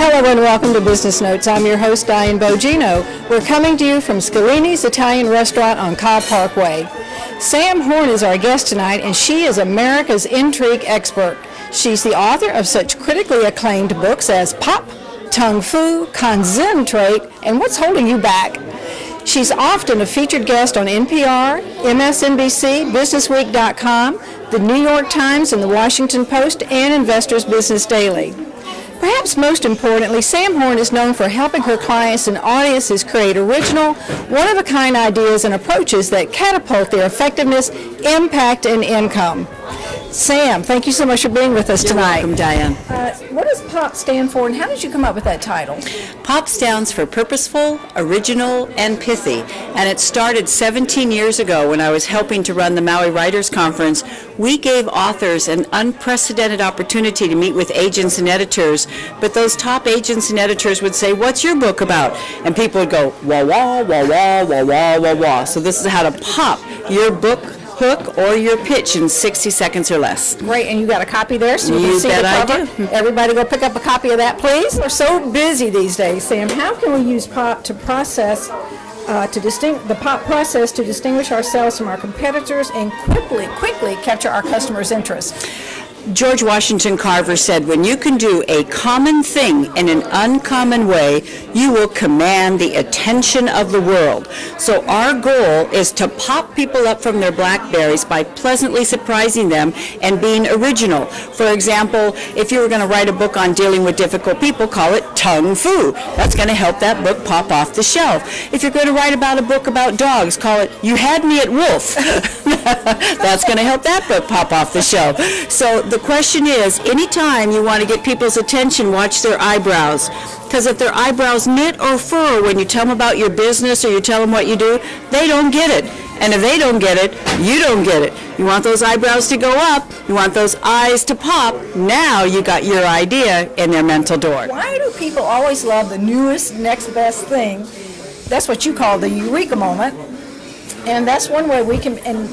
Hello and welcome to Business Notes. I'm your host, Diane Bogino. We're coming to you from Scalini's Italian Restaurant on Cobb Parkway. Sam Horn is our guest tonight, and she is America's intrigue expert. She's the author of such critically acclaimed books as Pop, Tung Fu, Concentrate, and What's Holding You Back. She's often a featured guest on NPR, MSNBC, BusinessWeek.com, the New York Times, and the Washington Post, and Investors Business Daily. Perhaps most importantly, Sam Horn is known for helping her clients and audiences create original, one-of-a-kind ideas and approaches that catapult their effectiveness, impact, and income. Sam, thank you so much for being with us tonight. You're welcome, Diane. What does POP stand for, and how did you come up with that title? POP stands for Purposeful, Original, and Pithy, and it started 17 years ago when I was helping to run the Maui Writers Conference. We gave authors an unprecedented opportunity to meet with agents and editors, but those top agents and editors would say, "What's your book about?" And people would go, "Wah, wah, wah, wah, wah, wah, wah, wah." So this is how to pop your book hook or your pitch in 60 seconds or less. Great, and you got a copy there so you can see the cover. I do. Everybody go pick up a copy of that, please. We're so busy these days, Sam. How can we use POP to process, the POP process to distinguish ourselves from our competitors and quickly capture our customers' interest? George Washington Carver said, when you can do a common thing in an uncommon way, you will command the attention of the world. So our goal is to pop people up from their blackberries by pleasantly surprising them and being original. For example, if you were going to write a book on dealing with difficult people, call it Tung Fu. That's going to help that book pop off the shelf. If you're going to write about a book about dogs, call it You Had Me at Wolf. That's going to help that book pop off the shelf. So the question is, anytime you want to get people's attention, watch their eyebrows. Because if their eyebrows knit or furrow when you tell them about your business or you tell them what you do, they don't get it. And if they don't get it, you don't get it. You want those eyebrows to go up, you want those eyes to pop, now you got your idea in their mental door. Why do people always love the newest, next best thing? That's what you call the eureka moment. And that's one way we can, and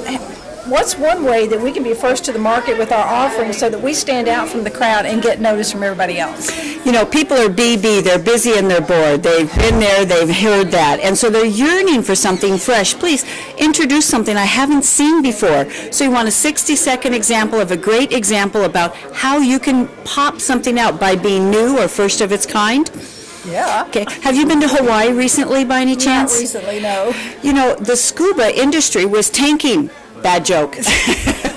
what's one way that we can be first to the market with our offerings so that we stand out from the crowd and get noticed from everybody else? You know, people are BB, they're busy and they're bored. They've been there, they've heard that, and so they're yearning for something fresh. Please introduce something I haven't seen before. So you want a 60-second example of a great example about how you can pop something out by being new or first of its kind? Yeah. Okay. Have you been to Hawaii recently by any chance? Not recently, no. You know, the scuba industry was tanking. Bad joke.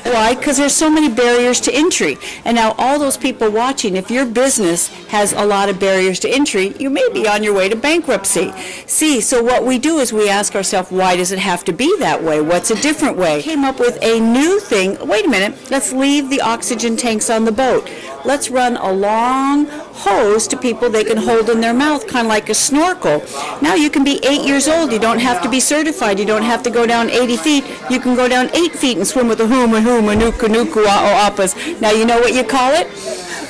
Why? Because there's so many barriers to entry. And now all those people watching, if your business has a lot of barriers to entry, you may be on your way to bankruptcy. See, so what we do is we ask ourselves, why does it have to be that way? What's a different way? Came up with a new thing. Wait a minute, let's leave the oxygen tanks on the boat. Let's run a long hose to people they can hold in their mouth, kind of like a snorkel. Now you can be 8 years old. You don't have to be certified. You don't have to go down 80 feet. You can go down 8 feet and swim with a huma, nuku, nuku, appas. Now you know what you call it?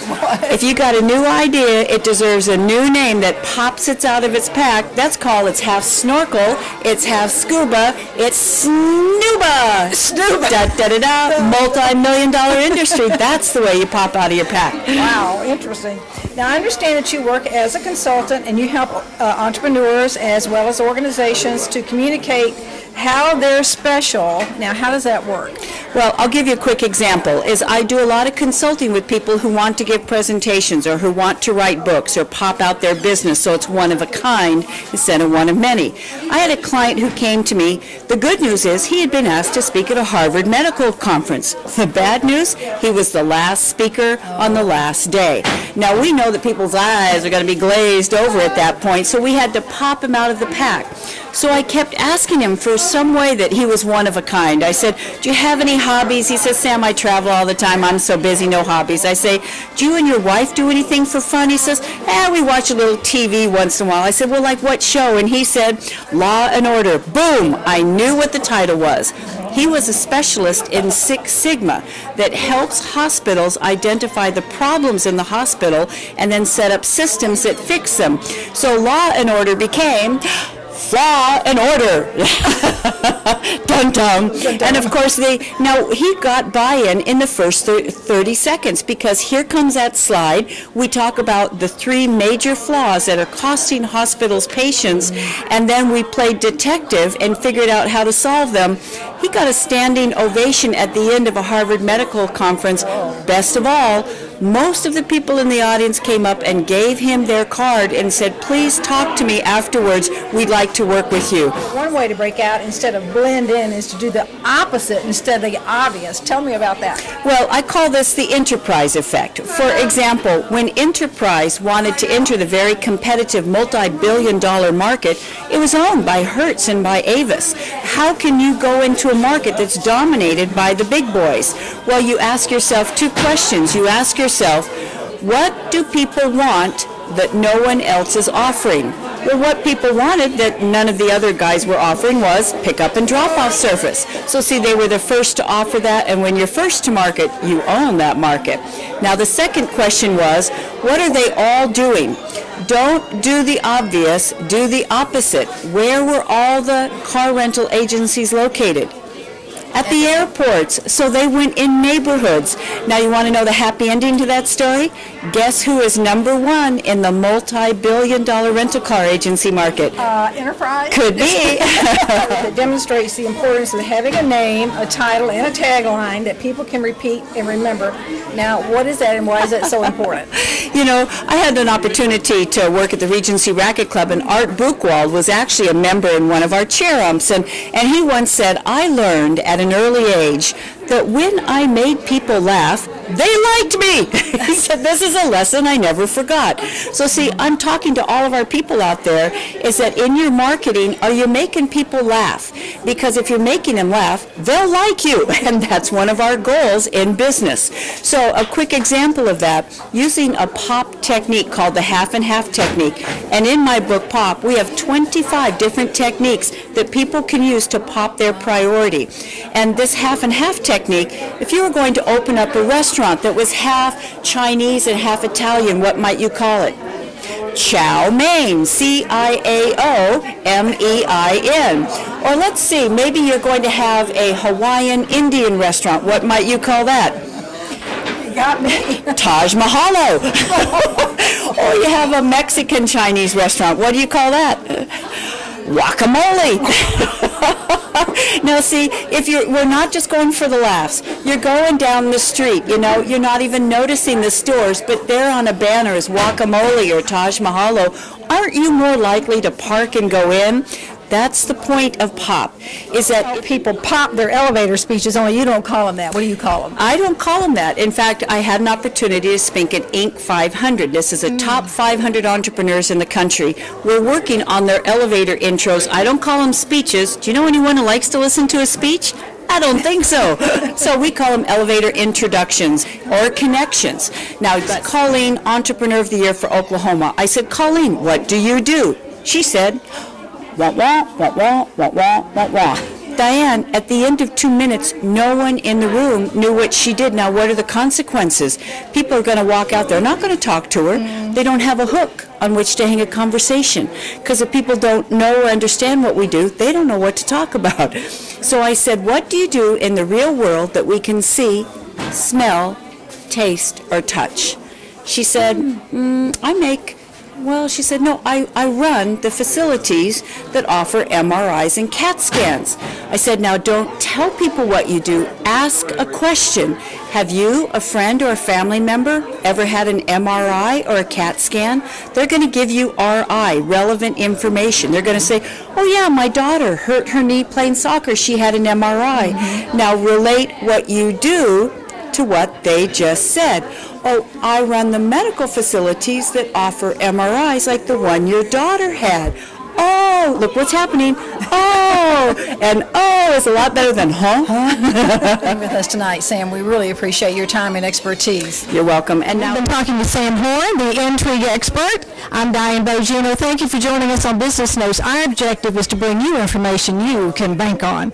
What? If you got a new idea, it deserves a new name that pops it out of its pack. That's called, it's half snorkel, it's half scuba, it's snooba. Snooba. Da-da-da-da, multi-million-dollar industry. That's the way you pop out of your pack. Wow, interesting. Now, I understand that you work as a consultant and you help entrepreneurs as well as organizations to communicate how they're special. Now, how does that work? Well, I'll give you a quick example. I do a lot of consulting with people who want to give presentations or who want to write books or pop out their business so it's one of a kind instead of one of many. I had a client who came to me. The good news is he had been asked to speak at a Harvard medical conference. The bad news, he was the last speaker on the last day. Now, we know that people's eyes are going to be glazed over at that point, so we had to pop him out of the pack. So I kept asking him for some way that he was one of a kind. I said, do you have any hobbies? He says, Sam, I travel all the time. I'm so busy, no hobbies. I say, do you and your wife do anything for fun? He says, we watch a little TV once in a while. I said, well, like what show? And he said, Law and Order. Boom! I knew what the title was. He was a specialist in Six Sigma that helps hospitals identify the problems in the hospital and then set up systems that fix them. So Law and Order became flaw and order. Dun dun. And of course now he got buy-in in the first 30 seconds, because here comes that slide. We talk about the 3 major flaws that are costing hospitals patients, and then we played detective and figured out how to solve them. He got a standing ovation at the end of a Harvard Medical Conference. Best of all, most of the people in the audience came up and gave him their card and said, please talk to me afterwards. We'd like to work with you. One way to break out instead of blend in is to do the opposite instead of the obvious. Tell me about that. Well, I call this the enterprise effect. For example, when Enterprise wanted to enter the very competitive multi-billion-dollar market, it was owned by Hertz and by Avis. How can you go into a market that's dominated by the big boys? Well, you ask yourself 2 questions. You ask yourself, what do people want that no one else is offering? Well, what people wanted that none of the other guys were offering was pick-up and drop-off service. So see, they were the first to offer that, and when you're first to market, you own that market. Now, the second question was, what are they all doing? Don't do the obvious, do the opposite. Where were all the car rental agencies located? At the airports. So they went in neighborhoods. Now you want to know the happy ending to that story? Guess who is number 1 in the multi-billion-dollar rental car agency market? Enterprise? Could be. It demonstrates the importance of having a name, a title, and a tagline that people can repeat and remember. Now, what is that and why is that so important? You know, I had an opportunity to work at the Regency Racket Club, and Art Buchwald was actually a member in one of our chair-umps, and he once said, I learned at an early age that when I made people laugh, they liked me. He said, this is a lesson I never forgot. So see, I'm talking to all of our people out there, is that in your marketing, are you making people laugh? Because if you're making them laugh, they'll like you, and that's one of our goals in business. So a quick example of that, using a pop technique called the half and half technique. And in my book, Pop, we have 25 different techniques that people can use to pop their priority. And this half and half technique, if you were going to open up a restaurant that was half Chinese and half Italian, what might you call it? Chow mein, C-I-A-O-M-E-I-N. Or let's see, maybe you're going to have a Hawaiian Indian restaurant. What might you call that? You got me. Taj Mahalo. Or you have a Mexican Chinese restaurant. What do you call that? Guacamole. Now see, we're not just going for the laughs. You're going down the street, you know, you're not even noticing the stores, but there on a banner is guacamole or Taj Mahalo. Aren't you more likely to park and go in? That's the point of Pop, is that people pop their elevator speeches, only you don't call them that. What do you call them? I don't call them that. In fact, I had an opportunity to speak at Inc. 500. This is a top 500 entrepreneurs in the country. We're working on their elevator intros. I don't call them speeches. Do you know anyone who likes to listen to a speech? I don't think so. So we call them elevator introductions or connections. Now, Colleen, Entrepreneur of the Year for Oklahoma. I said, Colleen, what do you do? She said, wah, wah, wah, wah, wah, wah, wah, wah. Diane, at the end of 2 minutes, no one in the room knew what she did. Now, what are the consequences? People are going to walk out there, not going to talk to her. They don't have a hook on which to hang a conversation. Because if people don't know or understand what we do, they don't know what to talk about. So I said, what do you do in the real world that we can see, smell, taste, or touch? She said, she said, no, I run the facilities that offer MRIs and CAT scans. I said, now don't tell people what you do. Ask a question. Have you, a friend or a family member, ever had an MRI or a CAT scan? They're going to give you RI, relevant information. They're going to say, oh yeah, my daughter hurt her knee playing soccer. She had an MRI. Now relate what you do to what they just said. Oh, I run the medical facilities that offer MRIs like the one your daughter had. Oh, look what's happening. Oh, and oh is a lot better than Being with us tonight, Sam. We really appreciate your time and expertise. You're welcome. And now we've been talking to Sam Horn, the intrigue expert. I'm Diane Bogino. Thank you for joining us on Business Notes. Our objective is to bring you information you can bank on.